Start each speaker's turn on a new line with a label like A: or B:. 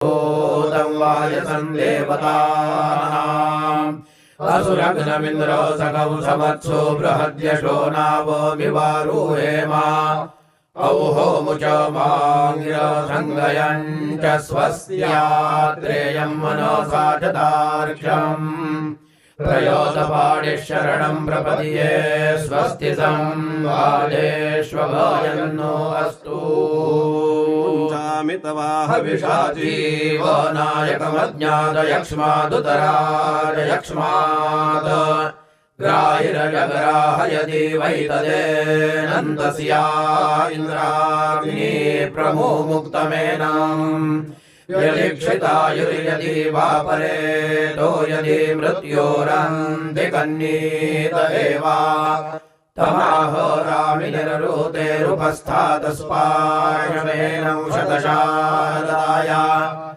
A: भूतं वायसं देवतानाम् असुरघ्नमिन्द्रो सकौ समत्सो बृहद्यशो नावो विवारुहेमा औहो मुचो माङ्गिरसङ्गयम् च स्वस्यात्रेयम् मनसा च तार्क्ष्यम् प्रयोतपाणिशरणम् प्रपद्ये स्वस्ति संवादेष्वभयन्नो अस्तु हविषाजीव नायकमज्ञातयक्ष्मादुतराजयक्ष्मात् ग्राहिरजग्राहयति वैतदेनन्दस्या इन्द्राग्नि प्रमो मुक्तमेनम् यदीक्षितायुर्यदि वा परेतो यदि मृत्योरन्तिकन्नीत एवा तमाहोरामिनिररूतेरुपस्थातस्पाशमेनं शतशारदाय